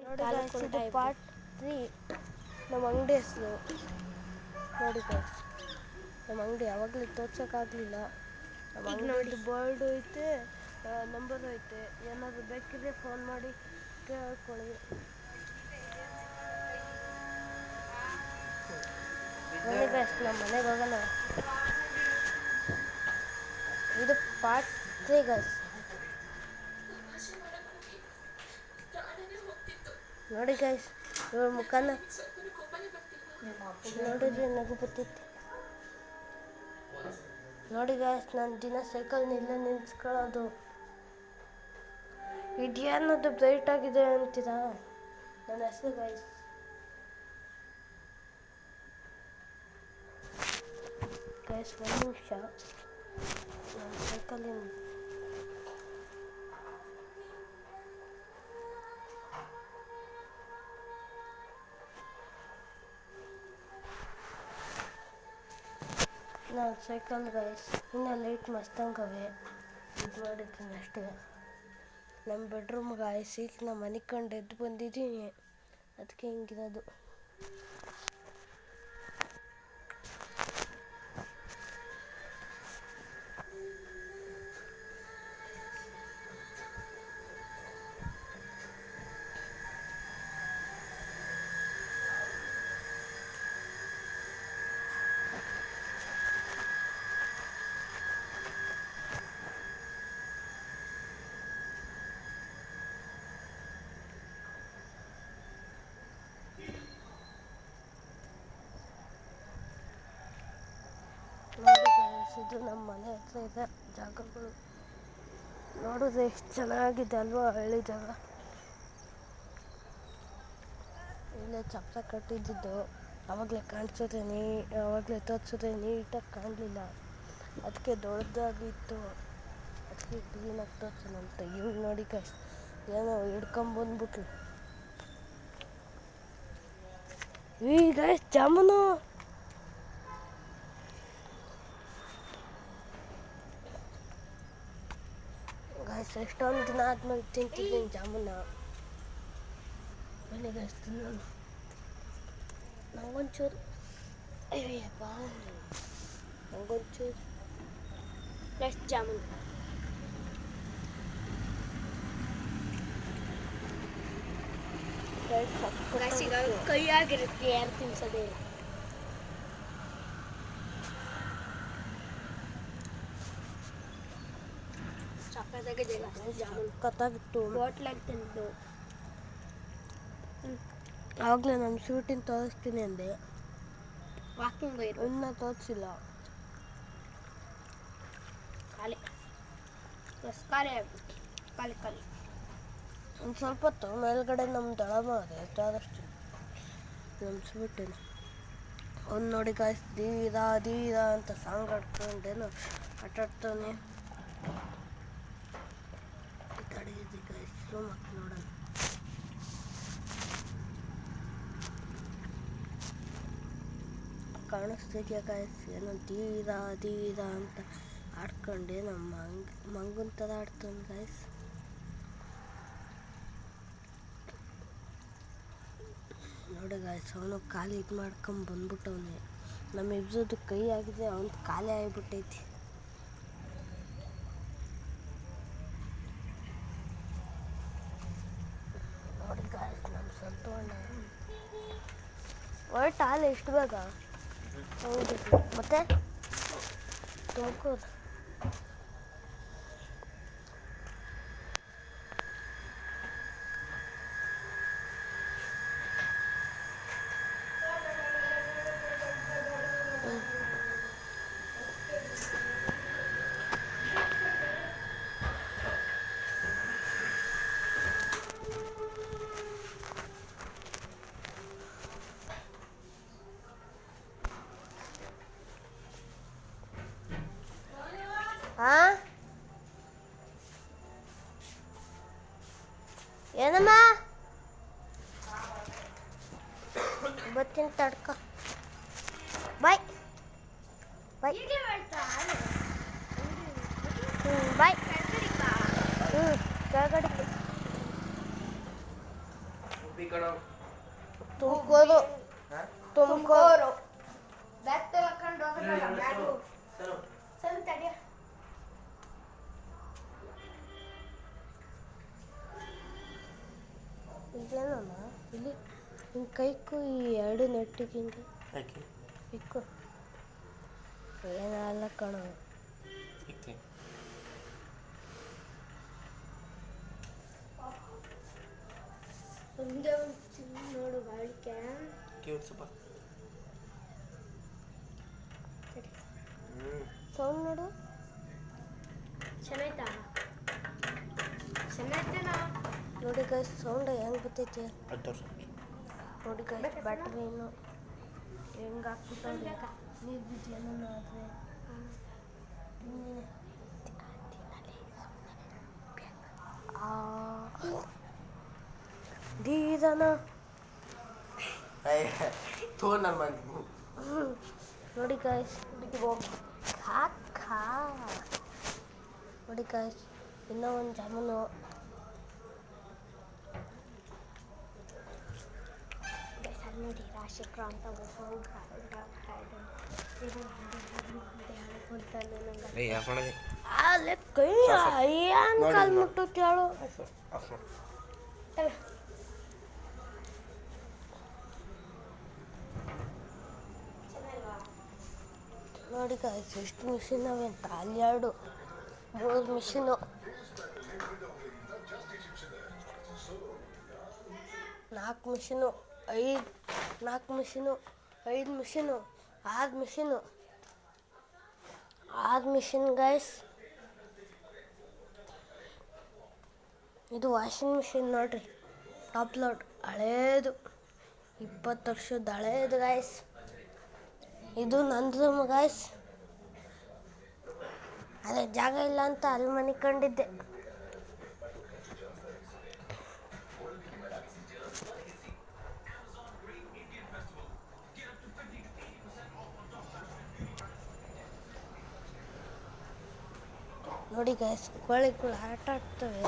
ನೋಡಿ ಗೈಸ್, ಇದು ಪಾರ್ಟ್ 3 ನಮ್ಮ ಅಂಗಡಿ ಹೆಸರು. ನೋಡಿ ಗೈಸ್, ನಮ್ಮ ಅಂಗಡಿ ಯಾವಾಗಲೂ ತೋರ್ಸೋಕ್ಕಾಗಲಿಲ್ಲ. ನಮ್ಮ ಅಂಗಡಿ ಬೋರ್ಡ್ ಐತೆ, ನಂಬರ್ ಐತೆ. ಏನಾದರೂ ಬೇಕಿದ್ರೆ ಫೋನ್ ಮಾಡಿ ಕೇಳ್ಕೊಳ್ಳಿ. ಬನ್ನಿ ಗೈಸ್, ನಮ್ಮ ಮನೆಗೆ ಹೋಗೋಣ. ಇದು ಪಾರ್ಟ್ 3 ಗೈಸ್. ನೋಡಿ ಗೈಸ್, ಇವ್ರ ಮುಖನ ನೋಡಿದ್ರೆ ನಗು ಬರ್ತೈತಿ. ನೋಡಿ ಗೈಸ್, ನಾನು ದಿನ ಸೈಕಲ್ನಿಲ್ಲ ನಿಲ್ಸ್ಕೊಳ್ಳೋದು. ಇದ್ಯಾನದು ಬ್ರೈಟ್ ಆಗಿದೆ ಅಂತೀರಾ? ನನ್ನ ಹೆಸರು ಗೈಸ್. ಗೈಸ್, ಒಂದು ನಿಮಿಷ, ನಾನು ಸೈಕಲಿನ ನಾನು ಸೈಕಲ್ ಗೈಸ್. ಇನ್ನೂ ಲೈಟ್ ಮಸ್ತಂಗವೆ, ಇದು ಮಾಡಿದ್ದೀನಿ ಅಷ್ಟೇ. ನಮ್ಮ ಬೆಡ್ರೂಮ್ ಗಾಯ್ಸ್, ಈಗ ನಾನು ಮನೆ ಕಂಡು ಎದ್ದು ಬಂದಿದ್ದೀನಿ, ಅದಕ್ಕೆ ಹಿಂಗಿರೋದು. ನೋಡಿ ಗೈಸ್, ಇದು ನಮ್ಮ ಮನೆ ಹತ್ರ ಇದೆ ಜಾಗಗಳು. ನೋಡಿದ್ರೆ ಎಷ್ಟು ಚೆನ್ನಾಗಿದೆ ಅಲ್ವಾ, ಹಳ್ಳಿ ಜಾಗ. ಇಲ್ಲೇ ಚಪ್ರ ಕಟ್ಟಿದ್ದು ಆವಾಗಲೇ ಕಾಣಿಸೋದೆ, ಆವಾಗಲೇ ತೋರಿಸೋದೆ ನೀಟಾಗಿ ಕಾಣಲಿಲ್ಲ. ಅದಕ್ಕೆ ದೊಡ್ಡದಾಗಿತ್ತು, ಅದಕ್ಕೆ ಕ್ಲೀನಾಗಿ ತೋರಿಸೋಣ ಅಂತ. ಇವ್ರು ನೋಡಿ ಗೈಸ್, ಏನೋ ಹಿಡ್ಕೊಂಬಂದ್ಬಿಟ್ಲು. ಈ ಗೈಸ್ ಜಾಮೂನು ಗೈಸ್, ಎಷ್ಟೊಂದು ದಿನ ಆದ್ಮೇಲೆ ತಿಂತಿದ್ದೀನಿ ಜಾಮೂನ. ಬನ್ನಿ ಗೈಸ್, ತಿನ್ನೋಣ. ನಂಗೊಂಚೂರು, ಅಯ್ಯಪ್ಪ, ನಂಗೊಂಚೂರು ನೆಕ್ಸ್ಟ್ ಜಾಮೂನು. ಗೈಸ್, ಈಗ ಕೈಯಾಗಿರುತ್ತೆ, ಯಾರು ತಿನ್ಸೋದೇ ಇಲ್ಲ. ಕತ್ತಾಗಿತ್ತು, ಹೋಟ್ಲಾಗಿ ತಿಂದು. ಆವಾಗಲೇ ನಾನು ಶೂಟಿಂಗ್ ತೋರಿಸ್ತೀನಿ ಅಂದೆ, ವಾಕಿಂಗ್ ಬೈರು ಇನ್ನೂ ತೋರಿಸಿಲ್ಲ. ಖಾಲಿ ಖಾಲಿ ಆಗ್ಬಿಟ್ಟು ಖಾಲಿ ಖಾಲಿ. ಒಂದು ಸ್ವಲ್ಪ ಹೊತ್ತು ಮೇಲ್ಗಡೆ ನಮ್ಮ ದಳ ಮಾಡಿದೆ, ಆದಷ್ಟು ನೆನೆಸ್ಬಿಟ್ಟಿನಿ. ಒಂದು ನೋಡಿ ಗಾಯ್ಸ್, ದೀರಾ ದೀರಾ ಅಂತ ಸಾಂಗ್ ಆಡ್ಕೊಂಡೇನು ಆಟಾಡ್ತಾನೆ. ತಡೆಯಿದೆ ಗಾಯ್ಸ್, ಜೂಮ್ ಹಾಕಿ ನೋಡೋಣ. ಕಾಣಿಸ್ತಿದ್ಯಾ ಗಾಯ್ಸ್? ಏನೋ ಧೀರಾ ಧೀರಾ ಅಂತ ಆಡ್ಕೊಂಡೆ ನಮ್ಮ ಮಂಗನ ಥರ ಆಡ್ತಾನೆ ಗಾಯ್ಸ್. ನೋಡಿ ಗಾಯ್ಸ್, ಅವನು ಖಾಲಿ ಇದು ಮಾಡ್ಕೊಂಡು ಬಂದ್ಬಿಟ್ಟವನೆ. ನಮ್ಮ ಇಬ್ರದ್ದು ಕೈ ಆಗಿದೆ, ಅವನು ಖಾಲಿ ಆಗಿಬಿಟ್ಟೈತಿ. ನೋಡಿ ಗಾಯ್ಸ್, ನಮ್ಮ ಸಂತೋಣ ಒಟ್ಟು ಹಾಲು ಎಷ್ಟು ಬೇಗ? ಹೌದು, ಮತ್ತೆ ತುಮಕೂರು. ಏನಮ್ಮ ಬರ್ತೀನಿ ತಡ್ಕ. ಬಾಯ್ ಬಾಯ್ ಬಾಯ್. ಕೆಳಗಡೆ ತುಮಕೂರು ತುಮಕೂರು ಇದೇನಮ್ಮ ಇಲ್ಲಿ ನಿನ್ನ ಕೈಕು ಈ ಎರಡು ನೆಟ್ಟಿಗೆ ಹಿಂಗೆ ಇಕ್ಕು ಏನಲ್ಲ ಕಣೋ ಒಂದೇ ಒಂದು ಚಿನ್ನ ನೋಡು ಬಾಳಿಕೆ ಸೌಂಡ್ ನೋಡು ಚೆನ್ನಾಯ್ತಾ ಚೆನ್ನಾಯ್ತೇನಾ ನೋಡಿ ಗೈಸ್ ಸೌಂಡ್ ಹೆಂಗೆ ಬರ್ತೈತೆ ನೋಡಿ ಗೈಸ್ ಬ್ಯಾಟ್ರಿನು ಹೆಂಗೆ ಹಾಕ್ಬಿಟ್ಟವ್ರೆ ನೀರು ಬಿದ್ದು ಏನೋ ಆದರೆ ದೀದನ ನೋಡಿ ಗಾಯ್ಸ್ ನೋಡಿ ಗಾಯ್ಸ್ ಇನ್ನೂ ಒಂದು ಜಾಮೂನು ನೋಡಿ ರಾಶಿಕ್ರ ಅಂತ ಕೈ ಏನು ಕಾಲು ಮುಟ್ಟುತ್ತೆ ಹೇಳು ನೋಡಿ ಗಾಯ್ಸ್ ಎಷ್ಟು ಮಿಷಿನ್ ಅವೆ ಅಂತ ಅಲ್ಲಿ 2 3 machine 4 machine 4 machine 5 machine 6 machine 6 machine guys ಇದು ವಾಷಿಂಗ್ ಮಿಷಿನ್ ನೋಡ್ರಿ ಟಾಪ್ ಲೋಡ್ ಹಳೇದು 20 ವರ್ಷದ ಹಳೇದು ಗೈಸ್ ಇದು ನಂದು ಗೈಸ್ ಅದೇ ಜಾಗ ಇಲ್ಲ ಅಂತ ಅಲ್ಲಿ ಮನೆ ಕಂಡಿದ್ದೆ ನೋಡಿ ಗೈಸ್ ಕೋಳಿಗಳು ಆಟ ಆಡ್ತವೆ